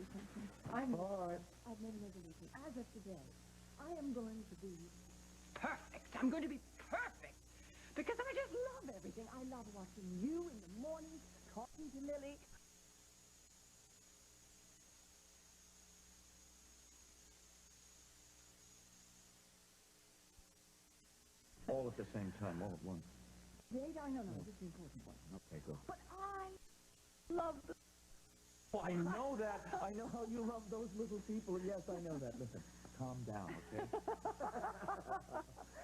you something. All right. I've made a resolution. As of today, I am going to be Perfect. I'm going to be perfect. Because I just love everything. I love watching you in the morning, talking to Lily. All at the same time, all at once. Wait, I know, this is the important one. Okay, go. But I love the... Oh, I know that. I know how you love those little people. Yes, I know that. Listen, calm down, okay?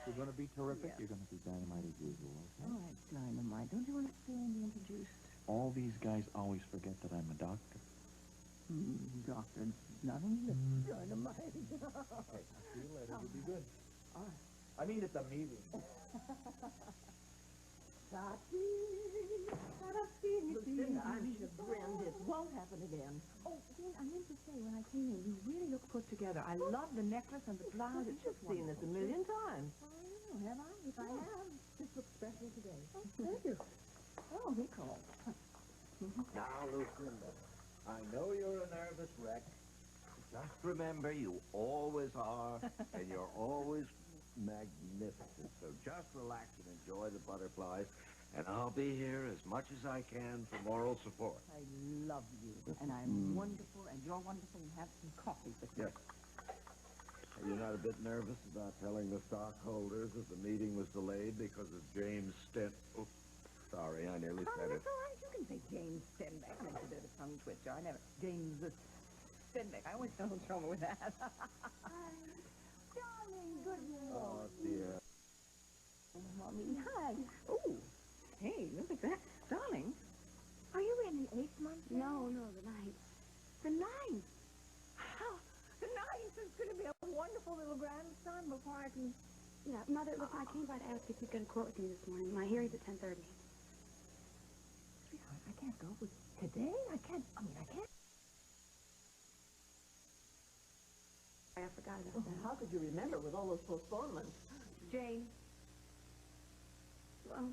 You're going to be terrific. Yeah. You're going to be dynamite as usual, okay? All right, Dynamite. Don't you understand the introduced? All these guys always forget that I'm a doctor. Doctor, nothing but Dynamite. Okay, I'll see you later. You'll be good. All right. I mean at the meeting. Lucinda, I'm chagrined. It won't happen again. Oh, Jane, I meant to say, when I came in, you really look put together. I love the necklace and the blouse. It's just Seen this a million times. Oh, have I? If I have, this looks special today. Oh, thank you. Oh, he called. Now, Lucinda, I know you're a nervous wreck. Just remember, you always are, and you're always magnificent. So just relax and enjoy the butterflies, and I'll be here as much as I can for moral support. I love you, and I'm wonderful, and you're wonderful, and have some coffee with me. Yes. You're not a bit nervous about telling the stockholders that the meeting was delayed because of James Sten... Oh, sorry, I nearly said it. That's all right. You can say James Stenbeck. Makes a bit of a tongue twister. I never... James Stenbeck. I always have trouble with that. Darling, good morning. Oh, dear. Mommy, hi. Oh, hey, look at that. Darling, are you in the 8th month? No, the 9th. The 9th? How? The 9th is going to be a wonderful little grandson before I can... Yeah, Mother, listen, I came by to ask if you could court with me this morning. My hearing's at 10:30. Sweetheart, I can't go with... Today? I can't... I forgot about that. How could you remember with all those postponements? Jane. Well,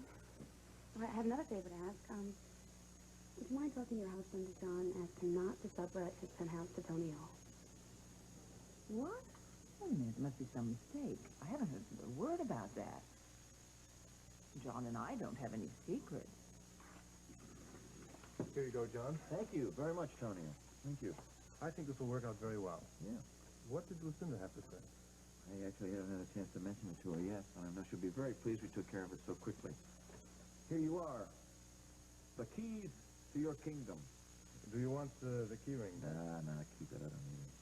I have another favor to ask. Would you mind talking to your husband, John, as to not to sublet his penthouse to Tony Hall? What? Wait a minute, there must be some mistake. I haven't heard a word about that. John and I don't have any secrets. Here you go, John. Thank you very much, Tony. Thank you. I think this will work out very well. Yeah. What did Lucinda have to say? I actually haven't had a chance to mention it to her yet, but I know she'll be very pleased we took care of it so quickly. Here you are. The keys to your kingdom. Do you want the key ring? Nah, keep it. I don't need it.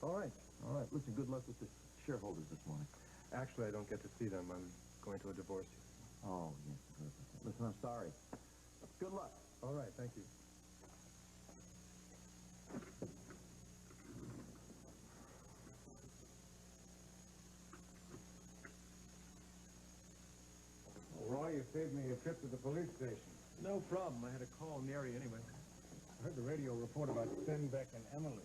All right. All right, listen, good luck with the shareholders this morning. Actually, I don't get to see them. I'm going to a divorce. Oh, yes. Listen, I'm sorry. Good luck. All right, thank you. Roy, you saved me a trip to the police station. No problem. I had a call in the area anyway. I heard the radio report about Stenbeck and Emily.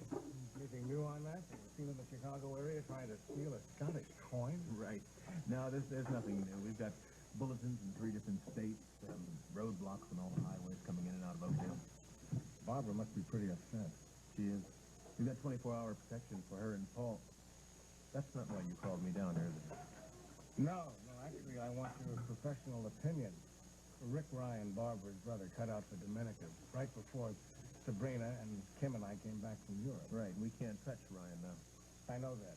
Anything new on that? You seen in the Chicago area trying to steal a Scottish coin? Right. No, there's nothing new. We've got bulletins in 3 different states, roadblocks on all the highways coming in and out of Oakdale. Barbara must be pretty upset. She is. We've got 24-hour protection for her and Paul. That's not why you called me down here, is it? No, actually, I want your professional opinion. Rick Ryan, Barbara's brother, cut out for Dominica right before Sabrina and Kim and I came back from Europe. Right, we can't touch Ryan now. I know that.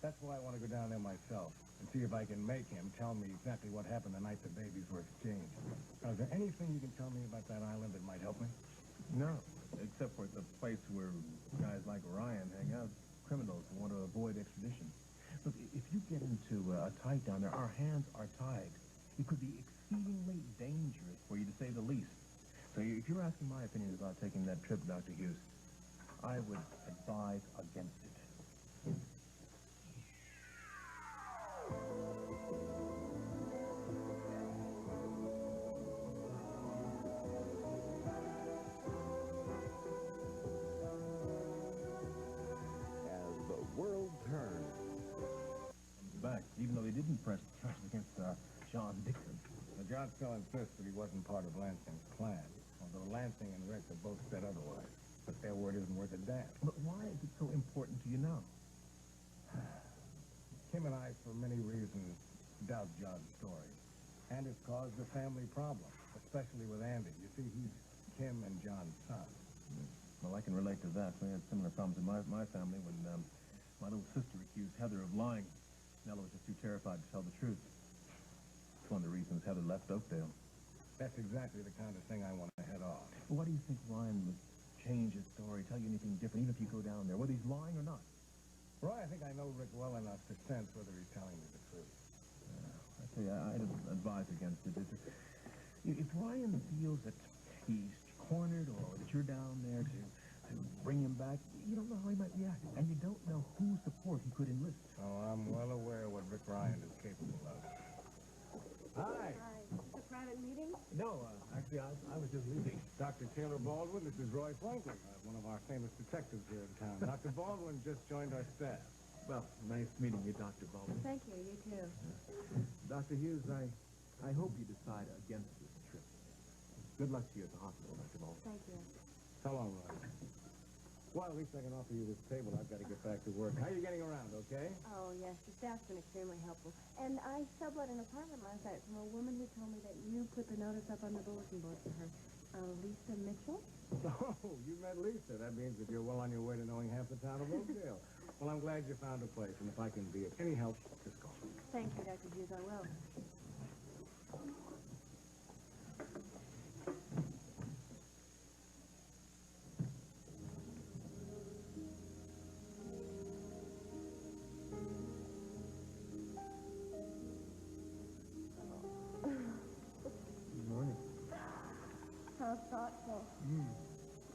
That's why I want to go down there myself and see if I can make him tell me exactly what happened the night the babies were exchanged. Now, is there anything you can tell me about that island that might help me? No, except for it's a place where guys like Ryan hang out, criminals who want to avoid extradition. Look, if you get into a tight down there, our hands are tied. It could be exceedingly dangerous for you, to say the least. So if you're asking my opinion about taking that trip, Dr. Hughes, I would advise against it. As the world turns. Back, even though they didn't press charges against John Dixon. Now, John still insists that he wasn't part of Lansing's plan, although Lansing and Rick have both said otherwise. But there were word isn't worth a damn. But why is it so important to you now? Kim and I, for many reasons, doubt John's story. And it's caused a family problem, especially with Andy. You see, he's Kim and John's son. Well, I can relate to that. We had similar problems in my family when my little sister accused Heather of lying. Nella was just too terrified to tell the truth. It's one of the reasons Heather left Oakdale. That's exactly the kind of thing I want to head off. Why do you think Ryan would change his story, tell you anything different, even if you go down there, whether he's lying or not? Roy, I think I know Rick well enough to sense whether he's telling me the truth. I tell you, I'd advise against it. If Ryan feels that he's cornered or that you're down there to bring him back, you don't know how he might react, and you don't know whose support he could enlist. Oh, I'm well aware what Rick Ryan is capable of. Hi. Hi. Is this a private meeting? No, actually, I was just leaving. Dr. Taylor Baldwin, this is Roy Franklin, one of our famous detectives here in town. Dr. Baldwin just joined our staff. Well, nice meeting you, Dr. Baldwin. Thank you. You too. Dr. Hughes, I hope you decide against this trip. Good luck to you at the hospital, Dr. Baldwin. Thank you. So long, Roy. Well, at least I can offer you this table. I've got to get back to work. How are you getting around, okay? Oh, yes. The staff's been extremely helpful. And I sublet an apartment last night from a woman who told me that you put the notice up on the bulletin board for her. Lisa Mitchell? Oh, you met Lisa. That means that you're well on your way to knowing half the town of Oakdale. Well, I'm glad you found a place, and if I can be of any help, just call me. Thank you, Dr. Hughes. I will. How thoughtful.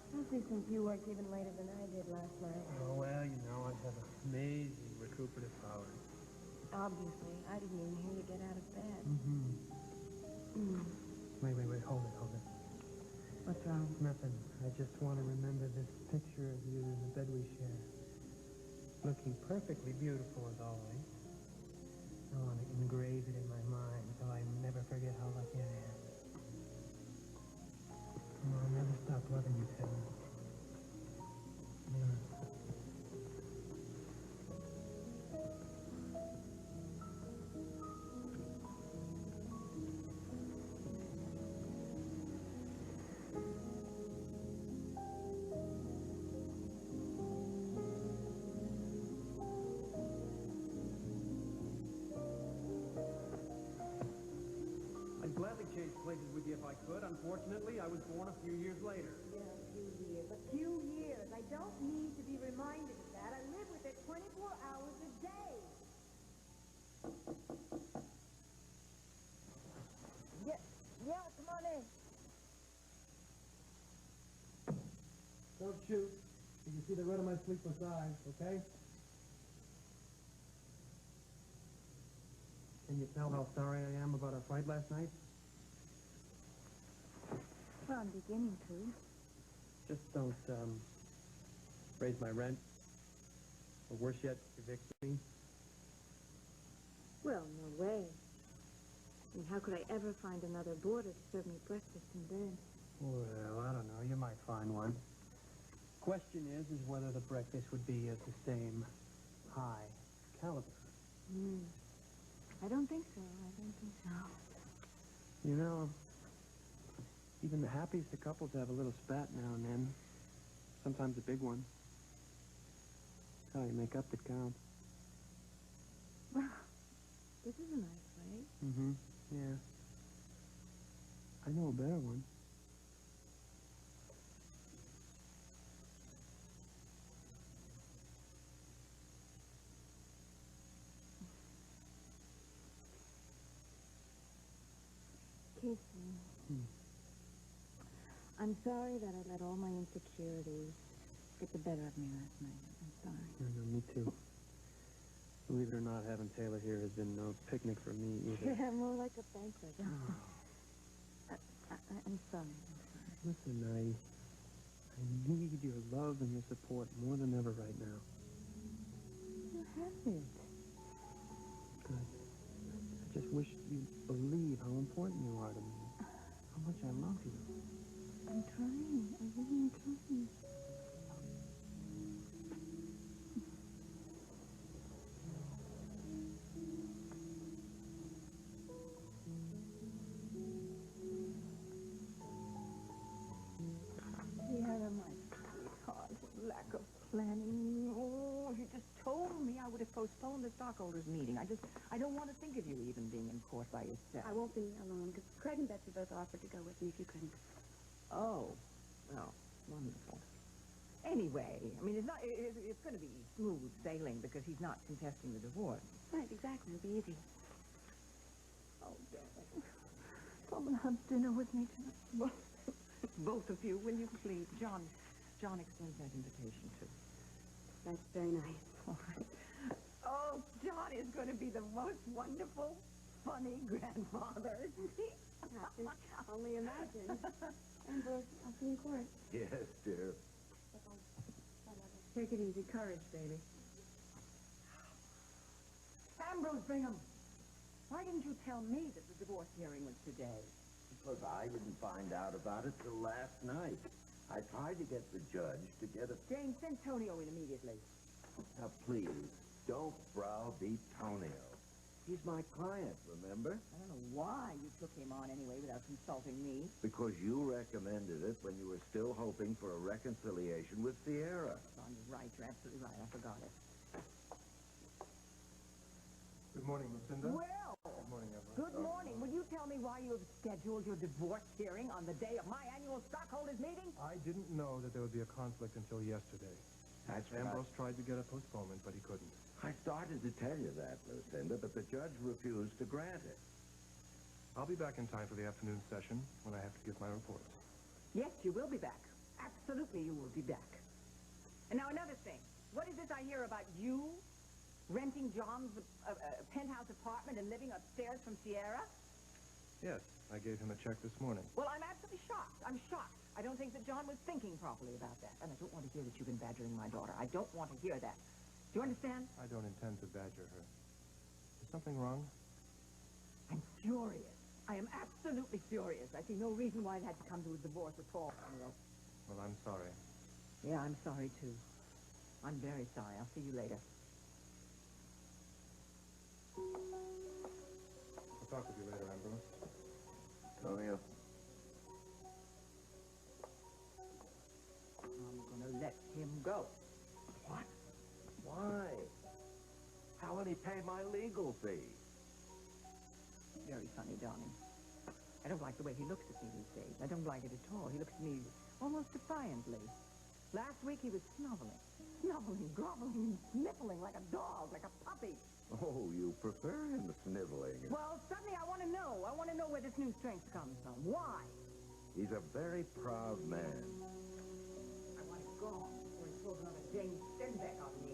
Especially since you worked even later than I did last night. Oh, well, you know, I have amazing recuperative powers. Obviously. I didn't even hear you get out of bed. Wait, hold it. What's wrong? Nothing. I just want to remember this picture of you in the bed we share. Looking perfectly beautiful as always. I want to engrave it in my mind so I never forget how lucky I am. I'll never stop loving you, Tim. I'd gladly change places with you if I could. Unfortunately, I was born a few years later. Yeah, a few years. A few years. I don't need to be reminded of that. I live with it 24 hours a day. Yeah, come on in. Don't shoot. You can see the red of my sleepless eyes, okay? Can you tell how sorry I am about our fight last night? Well, I'm beginning to. Just don't, raise my rent. Or worse yet, evict me. Well, no way. I mean, how could I ever find another boarder to serve me breakfast in bed? Well, I don't know. You might find one. Question is whether the breakfast would be of the same high caliber. I don't think so. You know, even the happiest of couples have a little spat now and then. Sometimes a big one. That's how you make up that counts. Well, this is a nice way. Yeah. I know a better one. Casey. I'm sorry that I let all my insecurities get the better of me last night. I'm sorry. No, me too. Believe it or not, having Taylor here has been no picnic for me either. Yeah, more like a banquet. I'm sorry. Listen, I need your love and your support more than ever right now. You have it. Good. I just wish you'd believe how important you are to me. How much I love you. I'm trying. I really am trying. planning. Oh, if you just told me, I would have postponed the stockholders' meeting. I don't want to think of you even being in court by yourself. I won't be alone, because Craig and Betsy both offered to go with me if you couldn't. Oh, well, wonderful. Anyway, I mean, it's going to be smooth sailing because he's not contesting the divorce. Right, exactly. It'll be easy. Oh, darling. Come and have dinner with me tonight. Both of you, will you please? John extends that invitation too. That's very nice. All right. Oh, John is going to be the most wonderful, funny grandfather, isn't he? I can only imagine. Ambrose, I'll see you in court. Yes, dear. Take it easy. Courage, baby. Ambrose Bingham, why didn't you tell me that the divorce hearing was today? Because I didn't find out about it till last night. I tried to get the judge to get a... Jane, send Tonio in immediately. Now, please, don't browbeat Tonio. He's my client, remember? I don't know why you took him on anyway without consulting me. Because you recommended it when you were still hoping for a reconciliation with Sierra. Oh, you're right. You're absolutely right. I forgot it. Good morning, Lucinda. Well, Good morning, Ambrose. good morning. Will you tell me why you have scheduled your divorce hearing on the day of my annual stockholders meeting? I didn't know that there would be a conflict until yesterday. That's Ambrose tried to get a postponement, but he couldn't. I started to tell you that, Lucinda, but the judge refused to grant it. I'll be back in time for the afternoon session when I have to give my reports. Yes, you will be back. Absolutely, you will be back. And now another thing. What is this I hear about you renting John's penthouse apartment and living upstairs from Sierra? Yes, I gave him a check this morning. Well, I'm absolutely shocked. I'm shocked. I don't think that John was thinking properly about that. And I don't want to hear that you've been badgering my daughter. I don't want to hear that. Do you understand? I don't intend to badger her. Is something wrong? I'm furious. I am absolutely furious. I see no reason why it had to come to a divorce at all. Well, I'm sorry. Yeah, I'm sorry, too. I'm very sorry. I'll see you later. I'll talk with you later, Ambrose. Tonio. I'm going to let him go. What? Why? How will he pay my legal fee? Very funny, darling. I don't like the way he looks at me these days. I don't like it at all. He looks at me almost defiantly. Last week he was snuggling, groveling, sniffling like a dog, like a puppy. Oh, you prefer him sniveling. Well, suddenly I want to know. I want to know where this new strength comes from. Why? He's a very proud man. I want it gone before he pulls another James Stenbeck on me.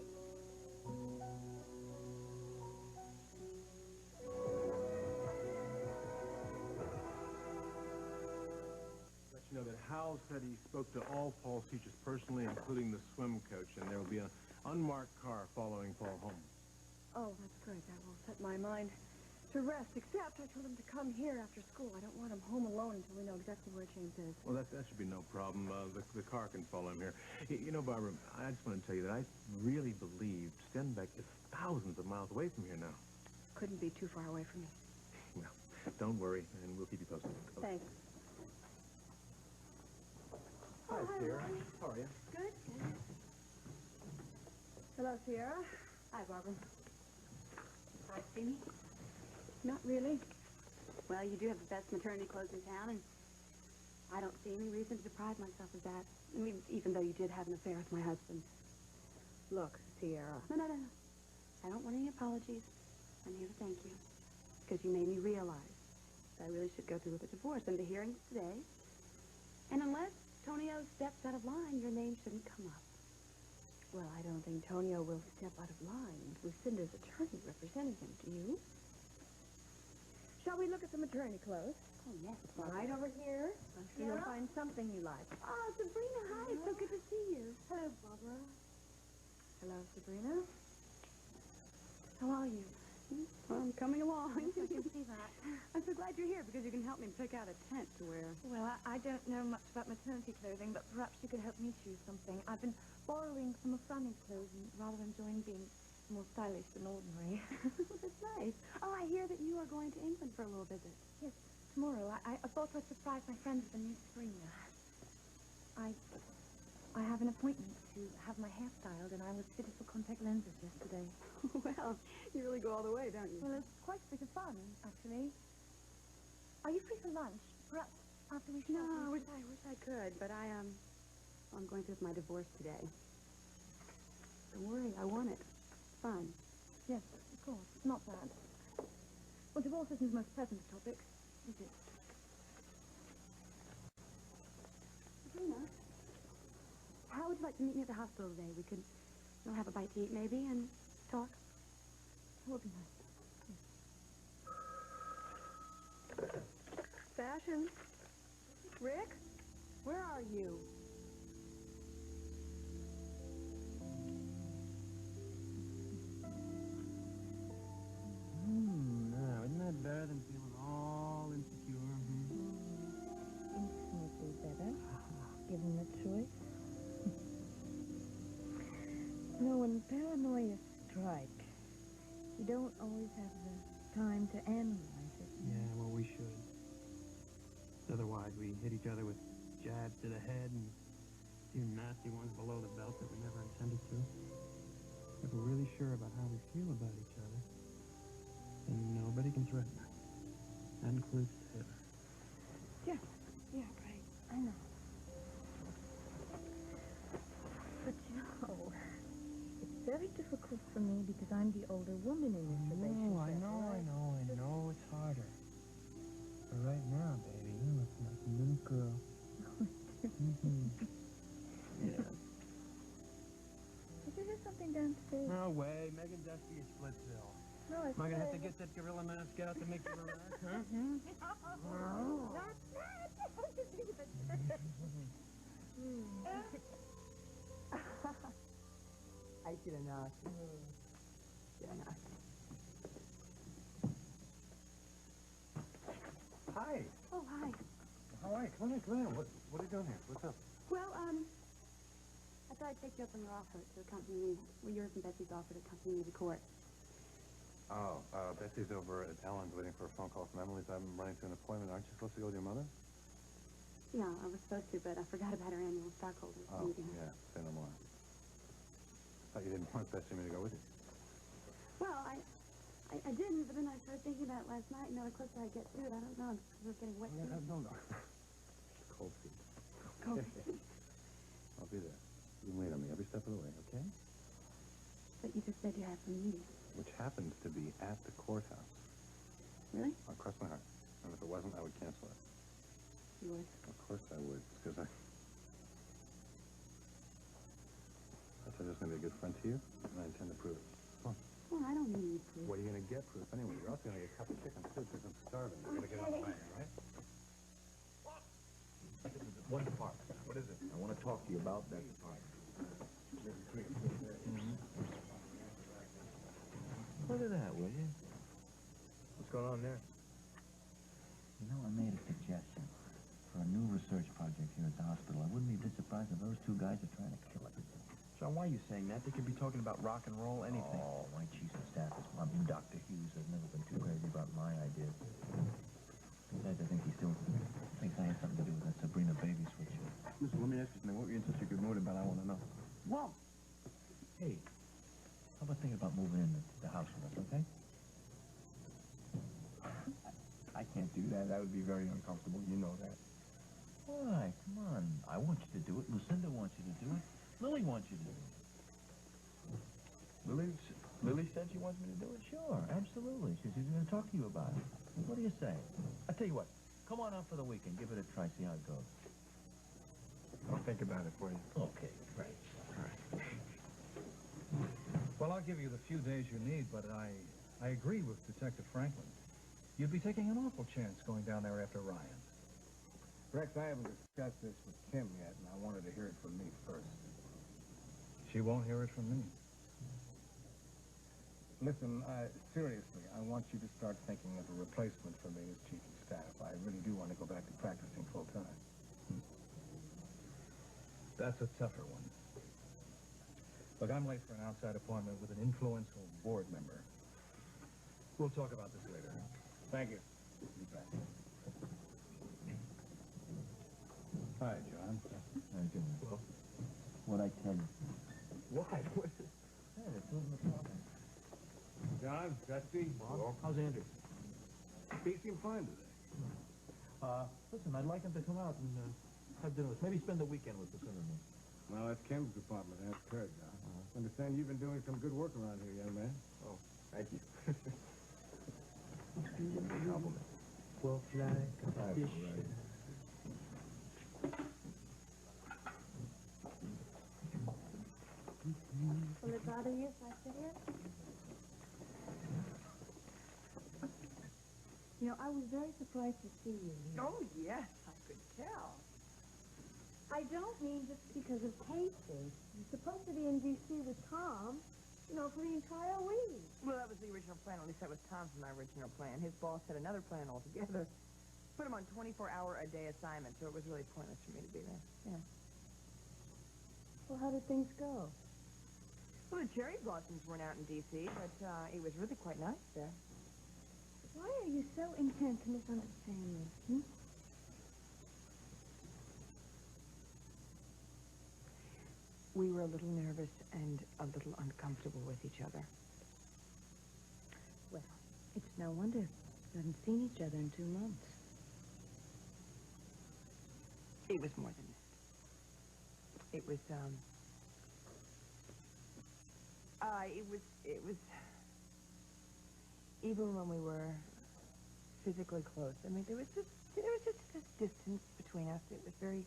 Let you know that Hal said he spoke to all Paul's teachers personally, including the swim coach, and there will be an unmarked car following Paul home. Oh, that's great. That will set my mind to rest, except I told him to come here after school. I don't want him home alone until we know exactly where James is. Well, that should be no problem. The car can follow him here. You know, Barbara, I just want to tell you that I really believe Stenbeck is thousands of miles away from here now. Couldn't be too far away from me. Well, don't worry, and we'll keep you posted. Thanks. Hi, Sierra. How are you? Good. Hello, Sierra. Hi, Barbara. Hi, see me? Not really. Well, you do have the best maternity clothes in town, and I don't see any reason to deprive myself of that. I mean, even though you did have an affair with my husband. Look, Sierra. No. I don't want any apologies. I'm here to thank you. Because you made me realize that I really should go through with the divorce and the hearings today. And unless Tonio steps out of line, your name shouldn't come up. Well, I don't think Tonio will step out of line. Lucinda's attorney representing him. Do you? Shall we look at some attorney clothes? Oh, yes. Right over here. I'm sure you'll find something you like. Oh, Sabrina, hi. It's so good to see you. Hello, Barbara. Hello, Sabrina. How are you? I'm coming along. I can see that. I'm so glad you're here because you can help me pick out a tent to wear. Well, I don't know much about maternity clothing, but perhaps you could help me choose something. I've been borrowing some of Franny's clothes and rather enjoying being more stylish than ordinary. That's nice. Oh, I hear that you are going to England for a little visit. Yes, tomorrow. I thought I'd surprise my friends with a new screener. I I have an appointment to have my hair styled, and I was fitted for contact lenses yesterday. Well, you really go all the way, don't you? Well, it's quite a bit of fun, actually. Are you free for lunch? Perhaps after we No, I wish I could, but I'm going through with my divorce today. Don't worry, I want it. It's fun. Yes, of course. It's not bad. Well, divorce isn't the most pleasant topic, is it? Sabrina, how would you like to meet me at the hospital today? We could have a bite to eat, maybe, and talk. That would be nice. Fashion. Rick, where are you? Now, isn't that better than feeling all insecure? Infinitely better, given the choice. No, when paranoia strikes, you don't always have the time to analyze it. Yeah, well, we should. Otherwise, we hit each other with jabs to the head and a few nasty ones below the belt that we never intended to. If we're really sure about how we feel about each other, then nobody can threaten us. That includes Taylor. Yeah, right. I know. But you know, it's very difficult for me because I'm the older woman in this relationship. I know. It's harder. But right now, baby, you're looking like a little girl. Yeah. Did you hear something downstairs? No way. Megan Dusty is Splitsville. No, Am I going to have to get that gorilla mask out to make you relax, huh? No. Not that. I should have not. Hi. Oh, hi. How are you? Come in. What are you doing here? What's up? Well, I thought I'd take you up on your offer to accompany me. Well, yours and Betsy's offer to accompany me to court. Oh, Betsy's over at Ellen's waiting for a phone call from Emily's. I'm running to an appointment. Aren't you supposed to go with your mother? Yeah, I was supposed to, but I forgot about our annual stockholders meeting. Yeah, say no more. Thought you didn't want Betsy and me to go with you. Well, I didn't, but then I started thinking about it last night, and the closer I get to it, I don't know, I'm getting wet. No. Cold feet. Cold. I'll be there. You can wait on me every step of the way, okay? But you just said you had some meeting. Which happens to be at the courthouse. Really? I'll cross my heart. And if it wasn't, I would cancel it. You would? Of course I would, because I said I was going to be a good friend to you, and I intend to prove it. Come on. Well, I don't need proof. What are you going to get proof anyway? You're also going to get a cup of chicken, too, because I'm starving. You're going to get on the way, right? One department. What is it? I want to talk to you about that department. Look at that, will you? What's going on there? You know, I made a suggestion for a new research project here at the hospital. I wouldn't be a bit surprised if those two guys are trying to kill it. John, why are you saying that? They could be talking about rock and roll, anything. Oh, my chief of staff is Dr. Hughes. I've never been too crazy about my ideas. Besides, I think he still thinks I had something to do with that Sabrina baby switch. Listen, let me ask you something. What were you in such a good mood about? I want to know. Well, hey, how about thinking about moving into the house with us, okay? I can't do that. That would be very uncomfortable. You know that. Why? Come on. I want you to do it. Lucinda wants you to do it. Lily wants you to do it. Lily said she wants me to do it? Sure, absolutely. She's going to talk to you about it. What do you say? I tell you what. Come on out for the weekend. Give it a try. See how it goes. I'll think about it for you. Okay, great. All right. Well, I'll give you the few days you need, but I agree with Detective Franklin. You'd be taking an awful chance going down there after Ryan. Rex, I haven't discussed this with Kim yet, and I wanted to hear it from me first. She won't hear it from me. Listen, seriously, I want you to start thinking of a replacement for me as chief of staff. I really do want to go back to practicing full-time. That's a tougher one. Look, I'm late for an outside appointment with an influential board member. We'll talk about this later. Thank you. Be back. Hi, John. How you doing? Well, What'd I tell you? Why? Hey, it's moving the problem. John, Dusty, Bob, how's Andrew? he seemed fine today. Listen, I'd like him to come out and have dinner with us. Maybe spend the weekend with us and me. Well, that's Kim's department. That's Kurt, John. Understand you've been doing some good work around here, young man. Oh, thank you. Compliment. Wolf like a fish. Will it bother you if I sit here? You know, I was very surprised to see you here. Oh, yes, I could tell. I don't mean just because of Casey. You're supposed to be in D.C. with Tom, you know, for the entire week. Well, that was the original plan. At least that was Tom's my original plan. His boss had another plan altogether. Put him on 24-hour-a-day assignment, so it was really pointless for me to be there. Yeah. Well, how did things go? Well, the cherry blossoms weren't out in D.C., but it was really quite nice there. Why are you so intent to misunderstand me? Hmm? We were a little nervous and a little uncomfortable with each other. Well, it's no wonder. We haven't seen each other in 2 months. It was more than that. It was, even when we were physically close, I mean, there was just this distance between us. It was very,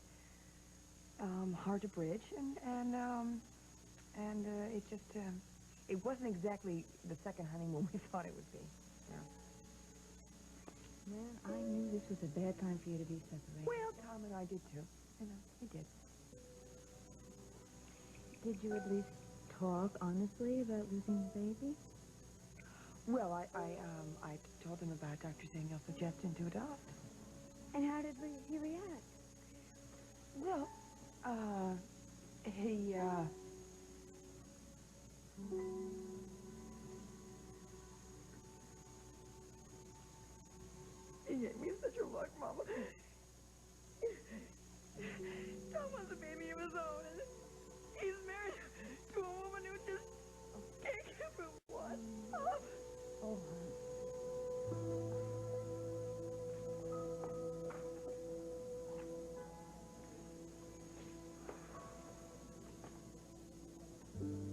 hard to bridge, and it just, it wasn't exactly the second honeymoon we thought it would be. No. Man, I knew this was a bad time for you to be separated. Well, Tom and I did too. You know, we did. Did you at least talk honestly about losing the baby? Well, I told him about Dr. Daniel's suggestion to adopt. And how did he react? Well, he gave me such a look, Mama. Tom wants a baby of his own, and he's married to a woman who just can't give him one. Oh,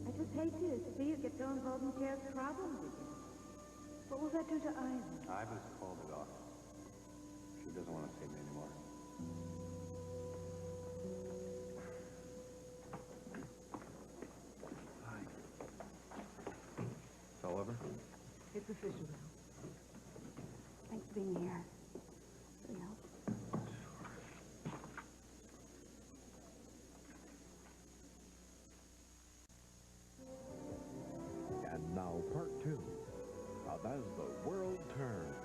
I just hate to see you get so involved in Cher's problems again. What will that do to Ivan? Ivan's called it off. She doesn't want to see me anymore. Hi. It's all over? It's official now. Thanks for being here. Really helps. And now part 2 of As the World Turns.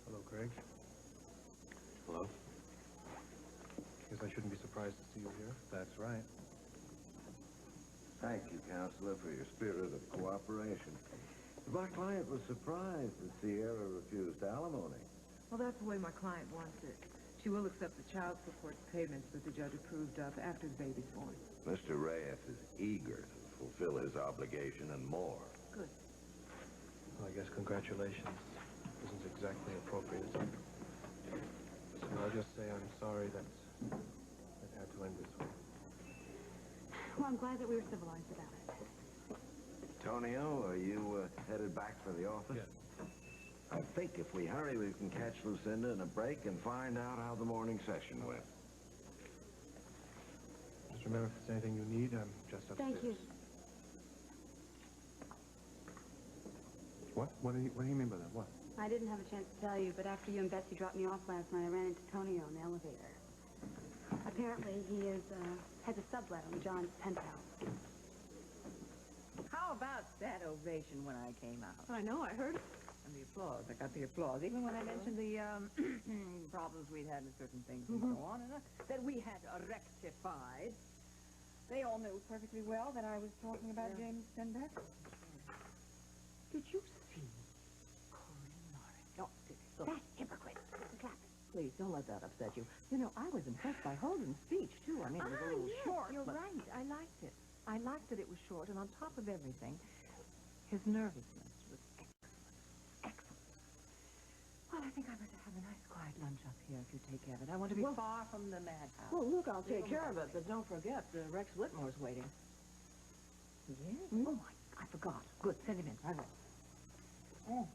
Hello, Craig. Hello. Guess I shouldn't be surprised to see you here. That's right. Thank you, Counselor, for your spirit of cooperation. My client was surprised that Sierra refused alimony. Well, that's the way my client wants it. She will accept the child support payments that the judge approved of after the baby's born. Mr. Reyes is eager to fulfill his obligation and more. Good. Well, I guess congratulations isn't exactly appropriate. So I'll just say I'm sorry that it had to end this way. Well, I'm glad that we were civilized about it. Tonio, are you headed back for the office? Yes. I think if we hurry, we can catch Lucinda in a break and find out how the morning session went. Just remember, if there's anything you need, I'm just upstairs. Thank you. What? What do you mean by that? What? I didn't have a chance to tell you, but after you and Betsy dropped me off last night, I ran into Tonio in the elevator. Apparently, he has a sublet on John's penthouse. How about that ovation when I came out? I know, I heard it. And the applause. I got the applause. Even when I mentioned the problems we'd had with certain things and so on, and that we had rectified. They all knew perfectly well that I was talking about James Stenbeck. Did you see Corinne Norris? No, That hypocrite. Clap. please, don't let that upset you. You know, I was impressed by Holden's speech, too. I mean, it was a little short, You're but... right. I liked it. I liked that it was short, and on top of everything, his nervousness was excellent. Well, I think I better have a nice quiet lunch up here if you take care of it. I want to be far from the madhouse. Well, look, I'll take care of it, but don't forget, Rex Whitmore's waiting. Yes? Mm-hmm. Oh, I forgot. Good, send him in. Right away. Oh.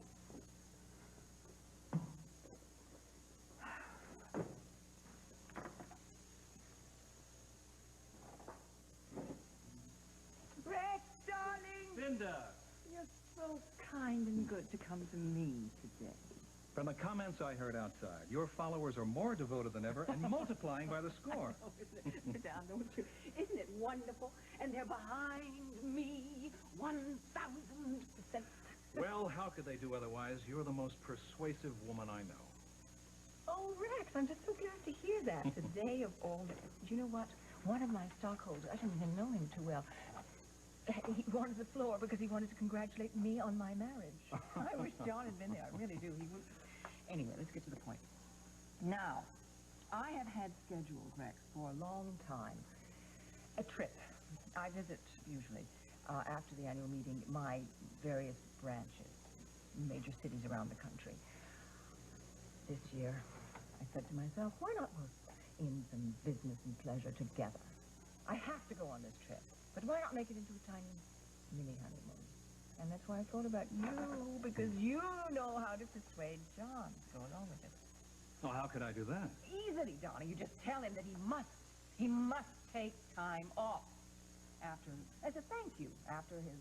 Rex, darling! Linda! You're so kind and good to come to me today. From the comments I heard outside, your followers are more devoted than ever and multiplying by the score. Oh, isn't it? Sit down, don't you? Isn't it wonderful? And they're behind me 1,000%. Well, how could they do otherwise? You're the most persuasive woman I know. Oh, Rex, I'm just so glad to hear that. Today of all days. Do you know what? One of my stockholders, I didn't even know him too well, he wanted the floor because he wanted to congratulate me on my marriage. I wish John had been there. I really do. He would. Anyway, let's get to the point. Now, I have had scheduled, Rex, for a long time, a trip. I visit, usually, after the annual meeting, my various branches, major cities around the country. This year, I said to myself, why not work in some business and pleasure together? I have to go on this trip, but why not make it into a tiny mini honeymoon? And that's why I thought about you, because you know how to persuade John to go along with it. Well, how could I do that? Easily, Donnie. You just tell him that he must take time off as a thank you, after his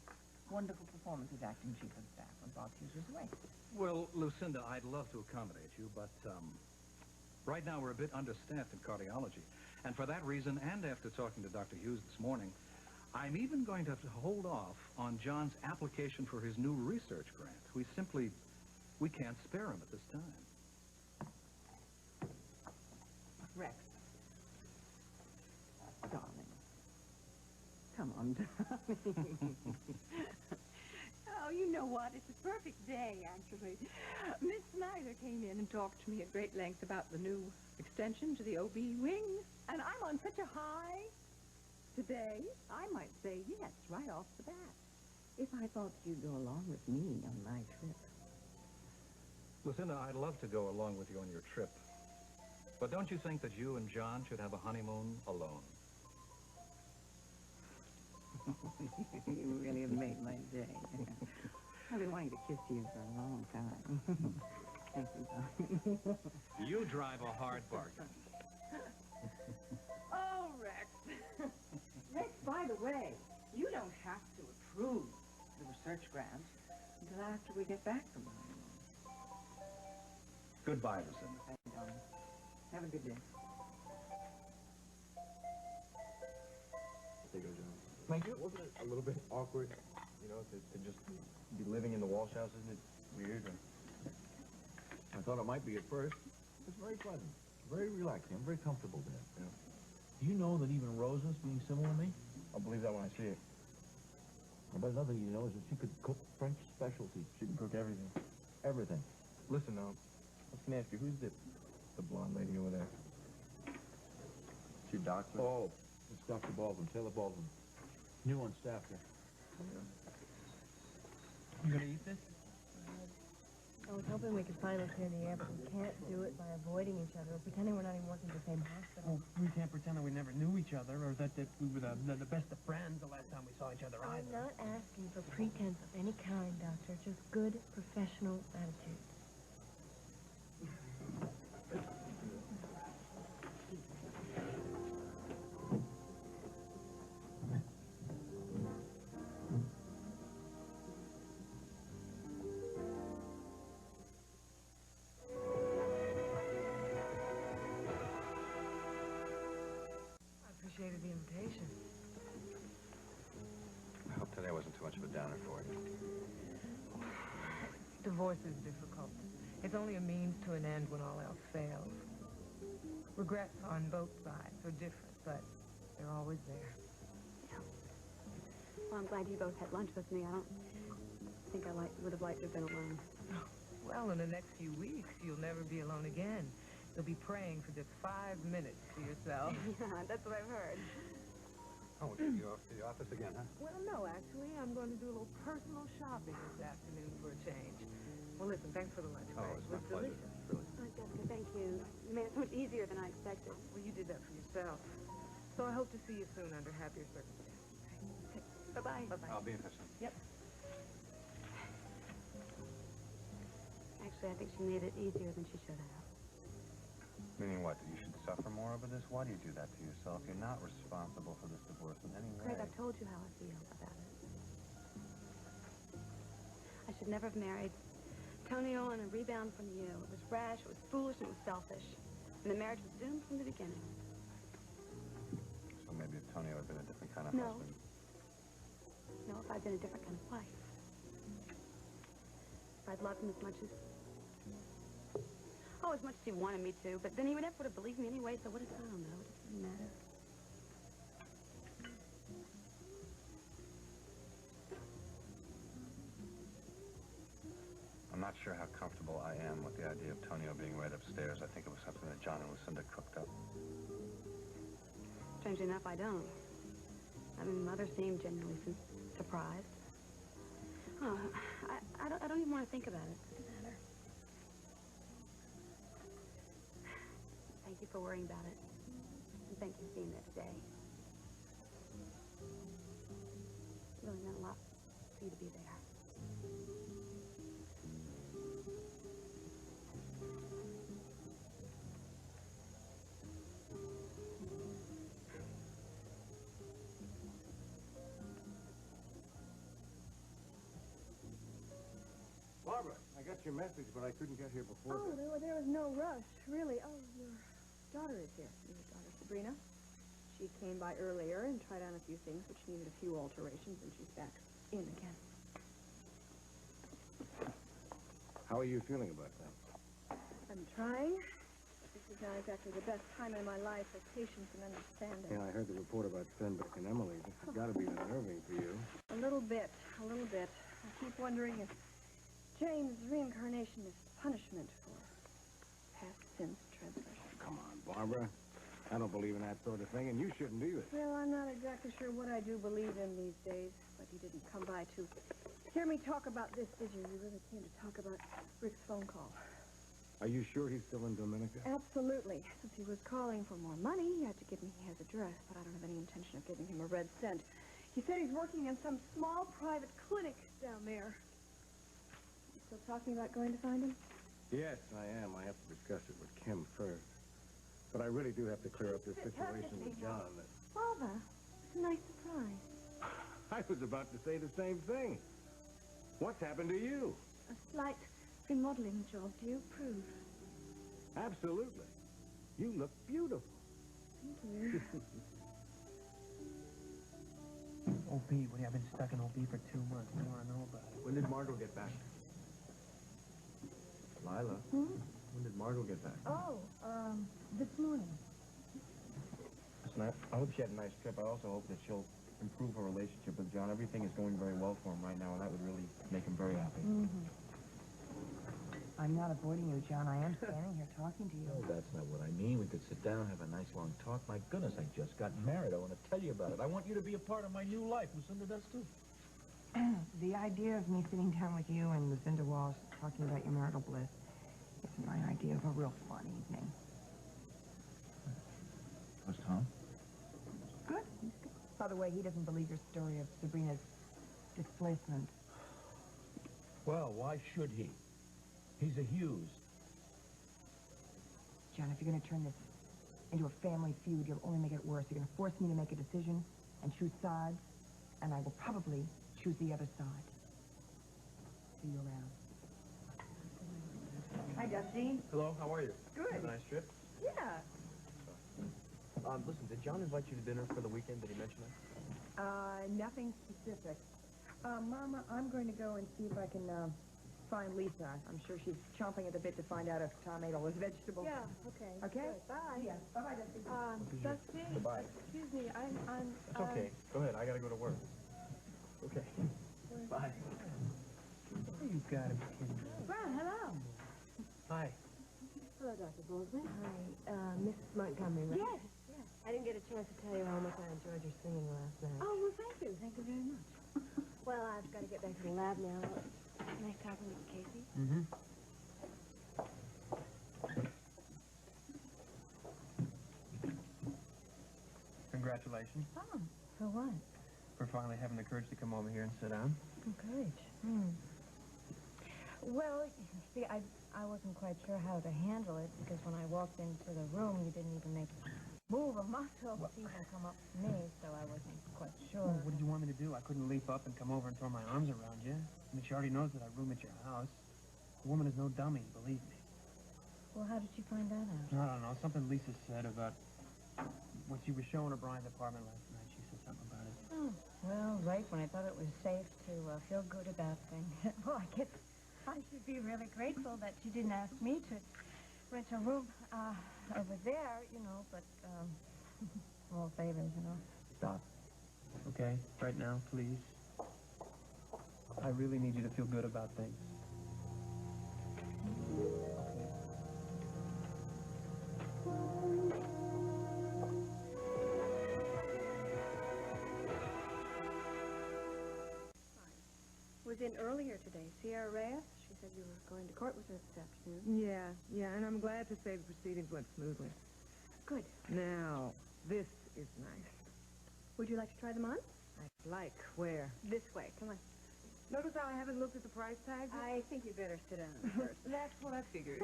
wonderful performance as acting chief of staff when Bob Hughes was away. Well, Lucinda, I'd love to accommodate you, but right now we're a bit understaffed in cardiology. And for that reason, and after talking to Dr. Hughes this morning, I'm even going to have to hold off on John's application for his new research grant. We can't spare him at this time. Rex. Darling. Come on, darling. Oh, you know what? It's a perfect day, actually. Miss Snyder came in and talked to me at great length about the new extension to the OB wing, and I'm on such a high today, I might say yes right off the bat, if I thought you'd go along with me on my trip. Lucinda, I'd love to go along with you on your trip. But don't you think that you and John should have a honeymoon alone? You really have made my day. I've been wanting to kiss you for a long time. Thank you, darling. You drive a hard bargain. Oh, Rex. Rex, by the way, you don't have to approve the research grant until after we get back from the honeymoon. Goodbye, Lucinda. Bye, darling. Have a good day. There you go, John. Thank you. Wasn't it a little bit awkward, you know, to just be living in the Walsh house? Isn't it weird? I thought it might be at first. It's very pleasant, very relaxing. I'm very comfortable there. Yeah. Do you know that even Rosa's being similar to me? I'll believe that when I see it. But another thing you know is that she could cook French specialties. She can cook everything. Everything. Listen, now, I was going to ask you, who's the blonde lady over there? She doctor. Oh, it's Dr. Baldwin, Taylor Baldwin. New on staff here. You gonna eat this? I was hoping we could finally clear the air, but we can't do it by avoiding each other or pretending we're not even working at the same hospital. Well, we can't pretend that we never knew each other or that we were the best of friends the last time we saw each other I'm either. not asking for pretense of any kind, Doctor. Just good professional attitude. Appreciated the invitation. I hope today wasn't too much of a downer for you. Divorce is difficult. It's only a means to an end when all else fails. Regrets on both sides are different, but they're always there. Well, I'm glad you both had lunch with me. I don't think I would have liked to have been alone. Well, in the next few weeks, you'll never be alone again. You'll be praying for just 5 minutes to yourself. Yeah, that's what I've heard. Oh, you're off to the office again, huh? Well, no, actually, I'm going to do a little personal shopping this afternoon for a change. Well, listen, thanks for the lunch. Oh, Grace. it's my It was pleasure. delicious. Really. Oh, Jessica, thank you. You made it so much easier than I expected. Well, you did that for yourself. So I hope to see you soon under happier circumstances. Bye-bye. Bye-bye. I'll be in touch. Yep. Actually, I think she made it easier than she should have. Meaning what? That you should suffer more over this? Why do you do that to yourself? You're not responsible for this divorce in any way. Craig, I've told you how I feel about it. I should never have married Tonio on a rebound from you. It was rash, it was foolish, and it was selfish. And the marriage was doomed from the beginning. So maybe if Tonio had been a different kind of No. husband. No, if I'd been a different kind of wife. If I'd loved him as much as... Oh, as much as he wanted me to. But then he would never would have believed me anyway, so what is... I don't know. It doesn't matter. I'm not sure how comfortable I am with the idea of Tonio being right upstairs. I think it was something that John and Lucinda cooked up. Strangely enough, I don't. I mean, Mother seemed genuinely surprised. Oh, I don't even want to think about it. It doesn't matter. Thank you for worrying about it. And thank you for being there today. It really meant a lot for you to be there. Barbara, I got your message, but I couldn't get here before. Oh, there was no rush, really. Oh, your daughter is here. Your daughter, Sabrina. She came by earlier and tried on a few things which needed a few alterations, and she's back in again. How are you feeling about that? I'm trying. This is not exactly the best time in my life for patience and understanding. Yeah, I heard the report about Stenbeck and Emily. This has got to be unnerving for you. A little bit, a little bit. I keep wondering if James' reincarnation is punishment for past sins transgression. Come on, Barbara. I don't believe in that sort of thing, and you shouldn't either. Well, I'm not exactly sure what I do believe in these days, but you didn't come by to hear me talk about this, did you? You really came to talk about Rick's phone call. Are you sure he's still in Dominica? Absolutely. Since he was calling for more money, he had to give me his address, but I don't have any intention of giving him a red cent. He said he's working in some small private clinic down there. You still talking about going to find him? Yes, I am. I have to discuss it with Kim first. But I really do have to clear up this situation with John. Father, it's a nice surprise. I was about to say the same thing. What's happened to you? A slight remodeling job. Do you approve? Absolutely. You look beautiful. Thank you. OB, I've been stuck in OB for 2 months. I want to know about it. When did Margot get back? Lila? When did Margot get back? Oh, this morning. Listen, I hope she had a nice trip. I also hope that she'll improve her relationship with John. Everything is going very well for him right now, and that would really make him very happy. I'm not avoiding you, John. I am standing here talking to you. No, that's not what I mean. We could sit down, have a nice long talk. My goodness, I just got married. I want to tell you about it. I want you to be a part of my new life. Lucinda does, too. The idea of me sitting down with you and Lucinda Walsh talking about your marital bliss is my idea of a real fun evening. How's Tom? Good. He's good. By the way, he doesn't believe your story of Sabrina's displacement. Well, why should he? He's a Hughes. John, if you're going to turn this into a family feud, you'll only make it worse. You're going to force me to make a decision and choose sides, and I will probably choose the other side. See you around. Hi, Dusty. Hello, how are you? Good. Have a nice trip? Yeah. Listen, did John invite you to dinner for the weekend? Did he mention that? Nothing specific. Mama, I'm going to go and see if I can, find Lisa. I'm sure she's chomping at the bit to find out if Tom ate all his vegetables. Yeah, okay. Okay? Good. Bye. Yeah. Bye-bye, Dusty. Dusty? Goodbye. Excuse me, I'm... It's okay. Go ahead. I gotta go to work. Okay. Bye. You gotta be kidding me. Brad, hello. Hi. Hello, Hello, Dr. Baldwin. Hi, Mrs. Montgomery, right? Yes. I didn't get a chance to tell you how much I enjoyed your singing last night. Oh, well, thank you. Thank you very much. Well, I've got to get back to the lab now. Nice talking with you, Casey. Mm-hmm. Congratulations Oh, for what? for finally having the courage to come over here and sit down. Courage. Well, you see, I wasn't quite sure how to handle it because when I walked into the room, you didn't even make move a muscle to even come up to me, so I wasn't quite sure. Well, what did you want me to do? I couldn't leap up and come over and throw my arms around you. I mean, she already knows that I room at your house. The woman is no dummy, believe me. Well, how did you find that out? I don't know, something Lisa said about when she was showing her Brian's apartment last night. She said something about it. Oh, well, right when I thought it was safe to feel good about things. Well, I guess I should be really grateful that you didn't ask me to rent a room over there, you know, but small favors, you know. Stop. Okay? Right now, please. I really need you to feel good about things. Was in earlier today. Sierra Reyes? She said you were going to court with her this afternoon. Yeah, and I'm glad to say the proceedings went smoothly. Good. Now, this is nice. Would you like to try them on? I'd like. Where? This way. Come on. Notice how I haven't looked at the price tag? I think you'd better sit down first. That's what I figured.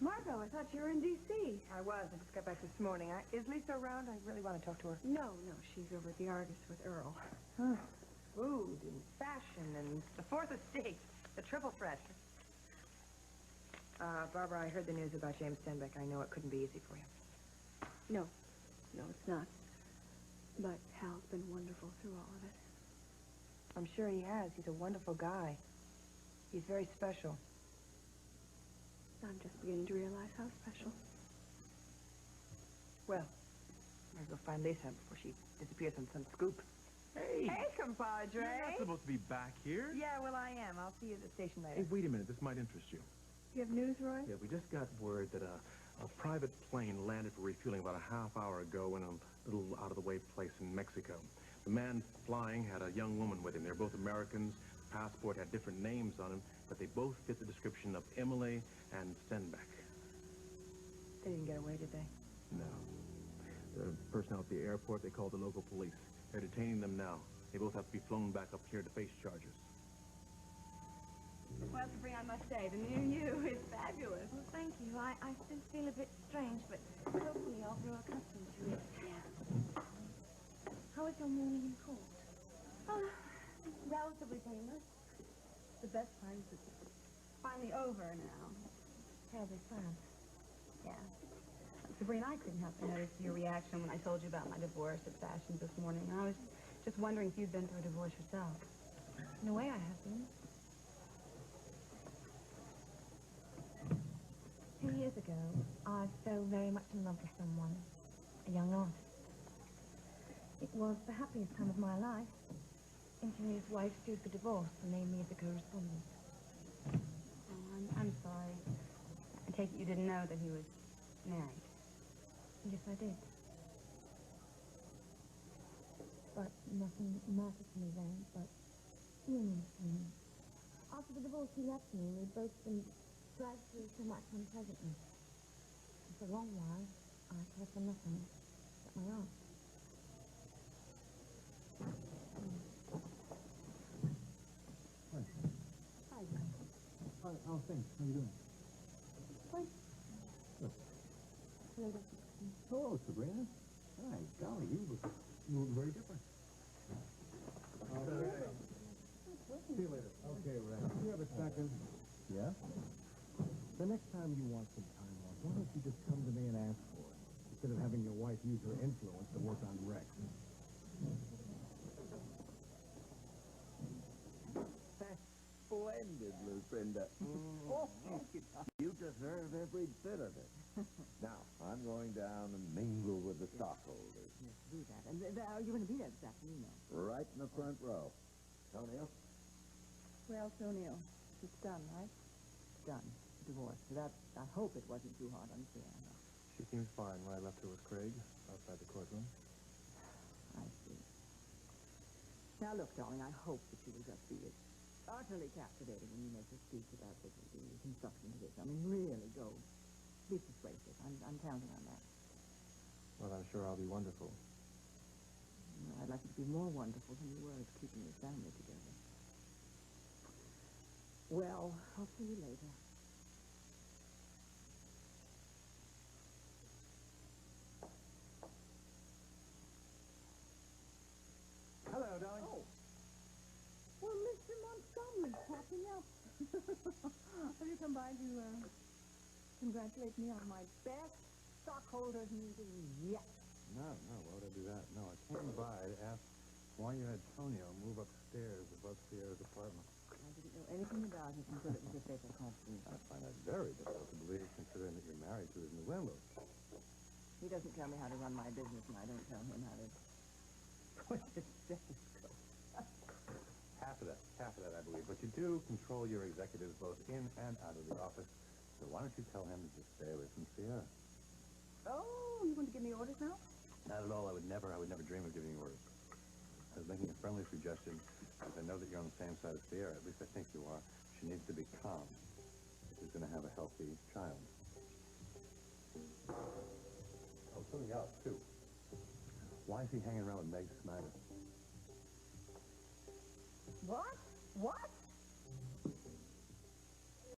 Margot, I thought you were in D.C. I was. I just got back this morning. Is Lisa around? I really want to talk to her. No, she's over at the Argus with Earl. Food and fashion and the Fourth Estate. The triple threat. Barbara, I heard the news about James Stenbeck. I know it couldn't be easy for you. No, it's not. But Hal's been wonderful through all of it. I'm sure he has. He's a wonderful guy. He's very special. I'm just beginning to realize how special. Well, might as well find Lisa before she disappears on some scoop. Hey! Hey, compadre. You're not supposed to be back here. Yeah, well, I am. I'll see you at the station later. Hey, wait a minute. This might interest you. You have news, Roy? Yeah, we just got word that a private plane landed for refueling about a half hour ago in a little out-of-the-way place in Mexico. The man flying had a young woman with him. They're both Americans. The passport had different names on them, but they both fit the description of Emily and Stenbeck. They didn't get away, did they? No. The personnel at the airport, they called the local police. They're detaining them now. They both have to be flown back up here to face charges. Well, Sabrina, I must say, the new you is fabulous. Well, thank you. I still feel a bit strange, but hopefully I'll grow accustomed to it. How was your morning in court? Oh, relatively painless. The best part is it's finally over now. Terribly sad. Yeah. Sabrina, I couldn't help but notice your reaction when I told you about my divorce at Fashions this morning. I was just wondering if you'd been through a divorce yourself. In a way, I have been. 2 years ago, I fell very much in love with someone, a young artist. It was the happiest time of my life, until his wife sued for divorce and named me as a correspondent. Oh, I'm sorry. I take it you didn't know that he was married. Yes, I did. But nothing mattered to me then, but union to me. After the divorce, he left me, and we'd both been dragged through so much unpleasantness. And for a long while, I cared for nothing but my art. Hi. How's things? How you doing? Fine. Good. Hello, Dr. Hello, Sabrina. Hi, golly, you look very different. See you later. Okay, Rex. You have a second? Yeah? The next time you want some time off, why don't you just come to me and ask for it, instead of having your wife use her influence to work on Rex? That's splendid, Lucinda. Oh, you deserve every bit of it. Now, I'm going down and mingle with the stockholders. Yes, do that. And you're going to be there this afternoon, though. Right in the front row. Tonio? Well, Tonio, it's done, right? done, divorce. So that, I hope it wasn't too hard on Sienna. She seems fine. When I left her with Craig outside the courtroom. I see. Now, look, darling, I hope that you will just be as utterly captivating when you make your speech about the construction of this. I mean, really go. Be persuasive. I'm counting on that. Well, I'm sure I'll be wonderful. Well, I'd like you to be more wonderful than you were at keeping your family together. Well, I'll see you later. Hello, darling. Oh. Well, Mr. Montgomery's popping up. Have you come by to congratulate me on my best stockholders meeting yet? No, why would I do that? No, I came by to ask why you had Tonio move upstairs above Sierra's apartment. I didn't know anything about it until it was a fait accompli. I find that very difficult to believe, considering that you're married to his new landlord. He doesn't tell me how to run my business, and I don't tell him how to put his stethoscope. Half of that, I believe. But you do control your executives both in and out of the office. So why don't you tell him to just stay away from Sierra? Oh, you want to give me orders now? Not at all. I would never dream of giving you orders. I was making a friendly suggestion, because I know that you're on the same side of Sierra. At least I think you are. She needs to be calm if she's going to have a healthy child. Oh, something else, too. Why is he hanging around with Meg Snyder? What? What?